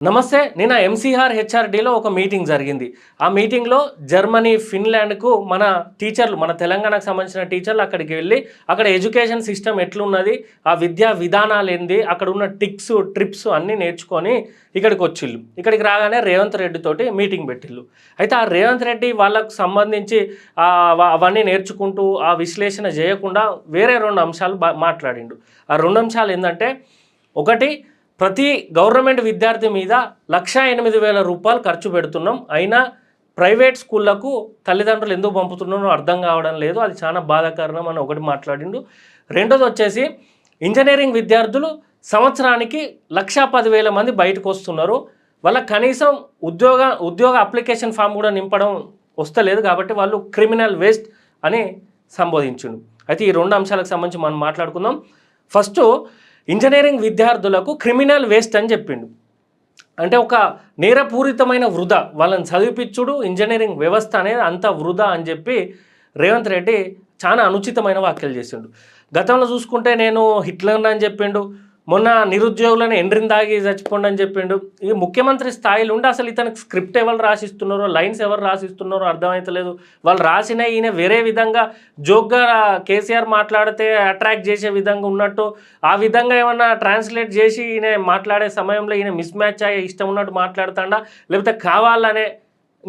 నమస్తే. నిన్న ఎంసీఆర్ హెచ్ఆర్‌డీలో ఒక మీటింగ్ జరిగింది. ఆ మీటింగ్‌లో జర్మనీ, ఫిన్లాండ్‌కు మన టీచర్లు, మన తెలంగాణకు సంబంధించిన టీచర్లు అక్కడికి వెళ్ళి, అక్కడ ఎడ్యుకేషన్ సిస్టమ్ ఎట్లున్నది, ఆ విద్యా విధానాలేంది, అక్కడ ఉన్న టిక్స్, ట్రిప్స్ అన్నీ నేర్చుకొని ఇక్కడికొచ్చిళ్ళు. ఇక్కడికి రాగానే రేవంత్ రెడ్డి తోటి మీటింగ్ పెట్టిళ్ళు. అయితే ఆ రేవంత్ రెడ్డి వాళ్ళకు సంబంధించి అవన్నీ నేర్చుకుంటూ, ఆ విశ్లేషణ చేయకుండా వేరే 2 అంశాలు మాట్లాడిండు. ఆ 2 అంశాలు ఏందంటే, ఒకటి, ప్రతి గవర్నమెంట్ విద్యార్థి మీద రూ. 1,08,000 ఖర్చు పెడుతున్నాం. అయినా ప్రైవేట్ స్కూళ్లకు తల్లిదండ్రులు ఎందుకు పంపుతున్నారో అర్థం కావడం లేదు. అది చాలా బాధాకరం అని ఒకటి మాట్లాడిండు. రెండోది వచ్చేసి, ఇంజనీరింగ్ విద్యార్థులు సంవత్సరానికి 1,10,000 మంది బయటకు వస్తున్నారు. వాళ్ళకి కనీసం ఉద్యోగ అప్లికేషన్ ఫామ్ కూడా నింపడం వస్తలేదు. కాబట్టి వాళ్ళు క్రిమినల్ వేస్ట్ అని సంబోధించిండు. అయితే ఈ 2 అంశాలకు సంబంధించి మనం మాట్లాడుకుందాం. ఫస్టు, ఇంజనీరింగ్ విద్యార్థులకు క్రిమినల్ వేస్ట్ అని చెప్పిండు. అంటే ఒక నేరపూరితమైన వృధా, వాళ్ళని చదివిపిచ్చుడు, ఇంజనీరింగ్ వ్యవస్థ అనేది అంత వృధా అని చెప్పి రేవంత్ రెడ్డి చాలా అనుచితమైన వ్యాఖ్యలు చేసిండు. గతంలో చూసుకుంటే నేను హిట్లర్ అని చెప్పిండు, మొన్న నిరుద్యోగులను ఎండ్రిని దాగి చచ్చిపోండి అని చెప్పిండు. ఈ ముఖ్యమంత్రి స్థాయిలో ఉండి అసలు ఇతనికి స్క్రిప్ట్ ఎవరు రాసిస్తున్నారో, లైన్స్ ఎవరు రాసిస్తున్నారో అర్థమవుతలేదు. వాళ్ళు రాసిన ఈయన వేరే విధంగా జోక్గా కేసీఆర్ మాట్లాడితే అట్రాక్ట్ చేసే విధంగా ఉన్నట్టు, ఆ విధంగా ఏమన్నా ట్రాన్స్లేట్ చేసి ఈయన మాట్లాడే సమయంలో ఈయన మిస్ మ్యాచ్ అయ్యే ఇష్టం ఉన్నట్టు మాట్లాడుతాడా, లేకపోతే కావాలనే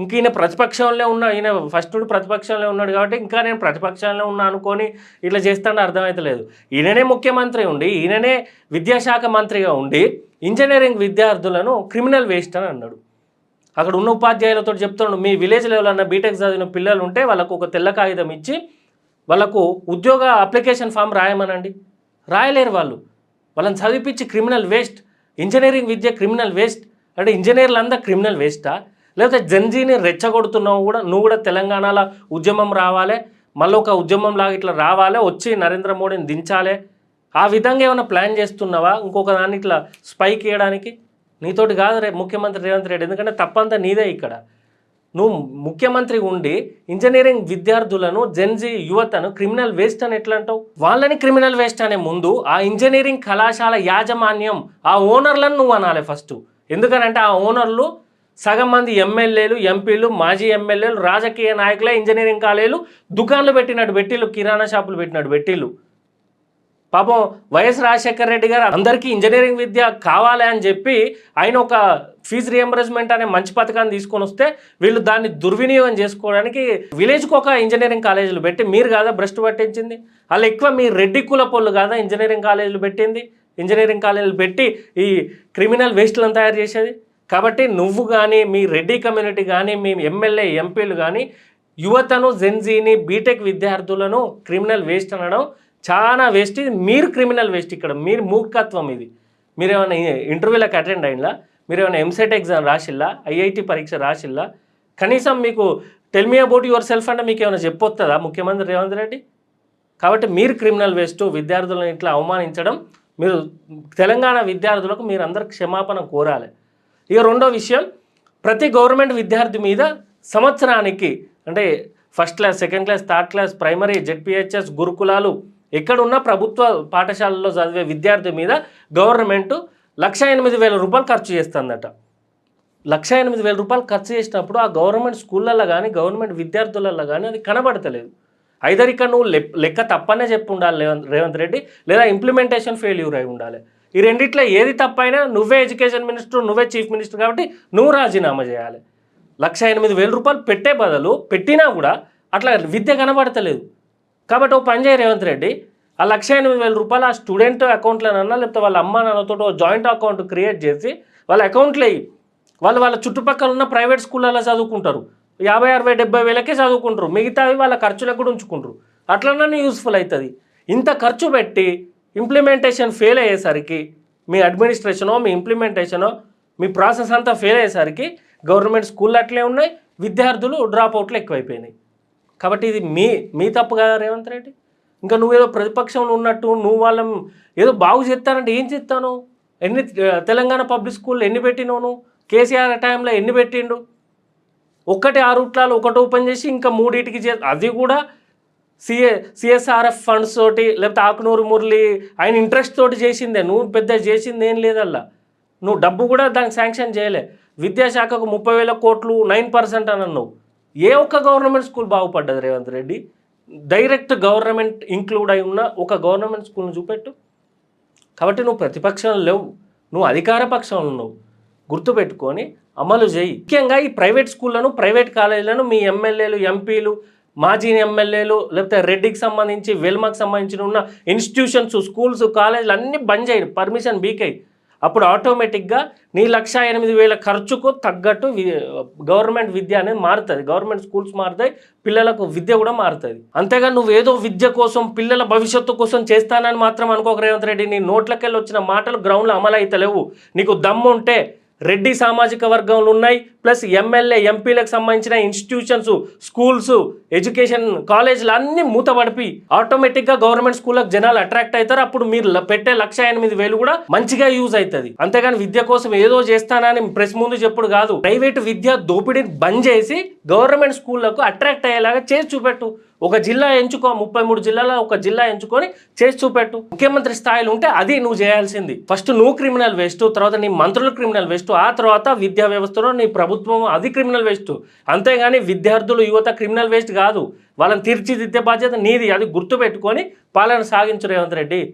ఇంక ఈయన ప్రతిపక్షంలో ఉన్న, ఈయన ఫస్ట్ ప్రతిపక్షంలో ఉన్నాడు కాబట్టి ఇంకా నేను ప్రతిపక్షంలో ఉన్నా అనుకొని ఇట్లా చేస్తాడో అర్థమవుతలేదు. ఈయననే ముఖ్యమంత్రి ఉండి, ఈయననే విద్యాశాఖ మంత్రిగా ఉండి ఇంజనీరింగ్ విద్యార్థులను క్రిమినల్ వేస్ట్ అని అన్నాడు. అక్కడ ఉన్న ఉపాధ్యాయులతో చెప్తున్నాడు, మీ విలేజ్లో ఎవరన్నా బీటెక్ చదివిన పిల్లలు ఉంటే వాళ్ళకు ఒక తెల్ల కాగితం ఇచ్చి వాళ్ళకు ఉద్యోగ అప్లికేషన్ ఫామ్ రాయమనండి. రాయలేరు వాళ్ళు. వాళ్ళని చదివిపించి క్రిమినల్ వేస్ట్, ఇంజనీరింగ్ విద్య క్రిమినల్ వేస్ట్ అంటే ఇంజనీర్లు అంతా క్రిమినల్ వేస్టా? లేకపోతే జెన్జీని రెచ్చగొడుతున్నావు కూడా, నువ్వు కూడా తెలంగాణలో ఉద్యమం రావాలి, మళ్ళీ ఒక ఉద్యమం లాగా ఇట్లా రావాలి, వచ్చి నరేంద్ర మోడీని దించాలి, ఆ విధంగా ఏమైనా ప్లాన్ చేస్తున్నావా ఇంకొక దాన్ని ఇట్లా స్పైక్ చేయడానికి? నీతోటి కాదు ముఖ్యమంత్రి రేవంత్ రెడ్డి, ఎందుకంటే తప్పంతా నీదే. ఇక్కడ నువ్వు ముఖ్యమంత్రి ఉండి ఇంజనీరింగ్ విద్యార్థులను, జెన్జీ యువతను క్రిమినల్ వేస్ట్ అని ఎట్లా అంటావు? వాళ్ళని క్రిమినల్ వేస్ట్ అనే ముందు ఆ ఇంజనీరింగ్ కళాశాల యాజమాన్యం, ఆ ఓనర్లను నువ్వు అనాలి ఫస్ట్. ఎందుకనంటే ఆ ఓనర్లు సగం మంది ఎమ్మెల్యేలు, ఎంపీలు, మాజీ ఎమ్మెల్యేలు, రాజకీయ నాయకులే ఇంజనీరింగ్ కాలేజీలు దుకాన్లు పెట్టినట్టు పెట్టిళ్ళు, కిరాణా షాపులు పెట్టినట్టు పెట్టిళ్ళు. పాపం వైఎస్ రాజశేఖర రెడ్డి గారు అందరికీ ఇంజనీరింగ్ విద్య కావాలి అని చెప్పి ఆయన ఒక ఫీజు రియంబర్స్మెంట్ అనే మంచి పథకాన్ని తీసుకొని వస్తే వీళ్ళు దాన్ని దుర్వినియోగం చేసుకోవడానికి విలేజ్కి ఒక ఇంజనీరింగ్ కాలేజీలు పెట్టి, మీరు కాదా భ్రష్టు పట్టించింది? వాళ్ళు ఎక్కువ మీ రెడ్డి కుల పొళ్ళు కాదా ఇంజనీరింగ్ కాలేజీలు పెట్టింది? ఇంజనీరింగ్ కాలేజీలు పెట్టి ఈ క్రిమినల్ వేస్ట్లను తయారు చేసేది. కాబట్టి నువ్వు కానీ, మీ రెడ్డి కమ్యూనిటీ కానీ, మీ ఎమ్మెల్యే, ఎంపీలు కానీ యువతను, జెన్జీని, బీటెక్ విద్యార్థులను క్రిమినల్ వేస్ట్ అనడం చాలా వేస్ట్. ఇది మీరు క్రిమినల్ వేస్ట్. ఇక్కడ మీరు మూర్ఖత్వం. ఇది మీరు ఏమైనా ఇంటర్వ్యూలకు అటెండ్ అయినా, మీరు ఏమైనా ఎంసెట్ ఎగ్జామ్ రాసిల్లా, ఐఐటి పరీక్ష రాసిల్లా, కనీసం మీకు tell me about your self అంటే మీకు ఏమైనా చెప్పొస్తుందా ముఖ్యమంత్రి రేవంత్ రెడ్డి? కాబట్టి మీరు క్రిమినల్ వేస్ట్. విద్యార్థులను ఇట్లా అవమానించడం, మీరు తెలంగాణ విద్యార్థులకు మీరు అందరు క్షమాపణ కోరాలి. ఇక రెండో విషయం, ప్రతి గవర్నమెంట్ విద్యార్థి మీద సంవత్సరానికి, అంటే first class, second class, third class, primary, ZPHS, గురుకులాలు ఎక్కడున్న ప్రభుత్వ పాఠశాలలో చదివే విద్యార్థి మీద గవర్నమెంట్ రూ. 1,08,000 ఖర్చు చేస్తుందట. రూ. 1,08,000 ఖర్చు చేసినప్పుడు ఆ గవర్నమెంట్ స్కూళ్ళల్లో కానీ, గవర్నమెంట్ విద్యార్థులలో కానీ అది కనబడతలేదు. ఐదర్ ఇక్కడ నువ్వు లెక్క తప్పనే చెప్పి ఉండాలి రేవంత్ రెడ్డి, లేదా ఇంప్లిమెంటేషన్ ఫెయిల్యూర్ అయి ఉండాలి. ఈ రెండిట్లో ఏది తప్పైనా నువ్వే ఎడ్యుకేషన్ మినిస్టర్, నువ్వే చీఫ్ మినిస్టర్ కాబట్టి నువ్వు రాజీనామా చేయాలి. రూ. 1,08,000 పెట్టే బదులు పెట్టినా కూడా అట్లా విద్య కనబడతలేదు. కాబట్టి ఒక పని చేయ రేవంత్ రెడ్డి, ఆ రూ. 1,08,000 ఆ స్టూడెంట్ అకౌంట్లోనన్నా, లేకపోతే వాళ్ళ అమ్మ నాన్నతో జాయింట్ అకౌంట్ క్రియేట్ చేసి వాళ్ళ అకౌంట్లో వాళ్ళ చుట్టుపక్కల ఉన్న ప్రైవేట్ స్కూళ్ళల్లో చదువుకుంటారు. 50,000, 60,000, 70,000కే చదువుకుంటారు. మిగతావి వాళ్ళ ఖర్చులకు కూడా ఉంచుకుంటారు. అట్లనే యూస్ఫుల్ అవుతుంది. ఇంత ఖర్చు పెట్టి ఇంప్లిమెంటేషన్ ఫెయిల్ అయ్యేసరికి, మీ అడ్మినిస్ట్రేషనో, మీ ఇంప్లిమెంటేషనో, మీ ప్రాసెస్ అంతా ఫెయిల్ అయ్యేసరికి గవర్నమెంట్ స్కూళ్ళు అట్లే ఉన్నాయి, విద్యార్థులు డ్రాప్ అవుట్లు ఎక్కువైపోయినాయి. కాబట్టి ఇది మీ తప్పు కదా రేవంత్ రెడ్డి. ఇంకా నువ్వేదో ప్రతిపక్షంలో ఉన్నట్టు నువ్వు వాళ్ళని ఏదో బాగు చేస్తానంటే ఏం చేస్తాను? తెలంగాణ పబ్లిక్ స్కూల్లో ఎన్ని పెట్టినావు నువ్వు? కేసీఆర్ టైంలో ఎన్ని పెట్టిండు? ఒకటి 6 రూట్లలో ఒకటి ఓపెన్ చేసి ఇంకా 3టికి అది కూడా సిఎస్ఆర్ఎఫ్ ఫండ్స్ తోటి, లేకపోతే ఆకునూరు మురళి ఆయన ఇంట్రెస్ట్ తోటి చేసిందే. నువ్వు పెద్ద చేసింది ఏం లేదల్లా. నువ్వు డబ్బు కూడా దానికి శాంక్షన్ చేయలే. విద్యాశాఖకు 30,000 కోట్లు 9% అని అన్నావు. ఏ ఒక్క గవర్నమెంట్ స్కూల్ బాగుపడ్డది Revanth Reddy? Direct government include అయి ఉన్న ఒక గవర్నమెంట్ స్కూల్ని చూపెట్టు. కాబట్టి నువ్వు ప్రతిపక్షంలో లేవు, నువ్వు అధికార పక్షంలో ఉన్నావు. గుర్తుపెట్టుకొని అమలు చేయి. ముఖ్యంగా ఈ ప్రైవేట్ స్కూళ్ళను, ప్రైవేట్ కాలేజీలను మీ ఎమ్మెల్యేలు, ఎంపీలు, మాజీ ఎమ్మెల్యేలు, లేకపోతే రెడ్డికి సంబంధించి, వెల్మాకి సంబంధించిన ఉన్న ఇన్స్టిట్యూషన్స్, స్కూల్స్, కాలేజీలు అన్నీ బంద్ చేయి, పర్మిషన్ బీకై. అప్పుడు ఆటోమేటిక్గా నీ 1,08,000 ఖర్చుకు తగ్గట్టు గవర్నమెంట్ విద్య అనేది మారుతుంది, గవర్నమెంట్ స్కూల్స్ మారుతాయి, పిల్లలకు విద్య కూడా మారుతుంది. అంతేగా నువ్వు ఏదో విద్య కోసం, పిల్లల భవిష్యత్తు కోసం చేస్తానని మాత్రం అనుకోక రేవంత్ రెడ్డి. నీ నోట్లకెళ్ళి వచ్చిన మాటలు గ్రౌండ్లో అమలు అయితలేవు. నీకు దమ్ము ఉంటే రెడ్డి సామాజిక వర్గంలో ఉన్నాయి, ప్లస్ ఎమ్మెల్యే, ఎంపీలకు సంబంధించిన ఇన్స్టిట్యూషన్స్, స్కూల్స్, ఎడ్యుకేషన్ కాలేజీలు అన్నీ మూతపడిపి ఆటోమేటిక్గా గవర్నమెంట్ స్కూళ్ళకి జనాలు అట్రాక్ట్ అవుతారు. అప్పుడు మీరు పెట్టే 1,08,000 కూడా మంచిగా యూజ్ అవుతుంది. అంతేగాని విద్య కోసం ఏదో చేస్తానని ప్రెస్ ముందు చెప్పుడు కాదు. ప్రైవేటు విద్య దోపిడీని బంద్ చేసి గవర్నమెంట్ స్కూళ్ళకు అట్రాక్ట్ అయ్యేలాగా చేసి చూపెట్టు. ఒక జిల్లా ఎంచుకో, 33 జిల్లాలో ఒక జిల్లా ఎంచుకొని చేసి చూపెట్టు. ముఖ్యమంత్రి స్థాయిలో ఉంటే అది నువ్వు చేయాల్సింది. ఫస్ట్ నువ్వు క్రిమినల్ వేస్ట్, తర్వాత నీ మంత్రులు క్రిమినల్ వేస్ట్, ఆ తర్వాత విద్యా వ్యవస్థలో నీ ప్రభుత్వం అది క్రిమినల్ వేస్ట్. అంతేగాని విద్యార్థులు, యువత క్రిమినల్ వేస్ట్ కాదు. వాళ్ళని తీర్చిదిద్దే బాధ్యత నీది. అది గుర్తుపెట్టుకొని పాలన సాగించు రేవంత్ రెడ్డి.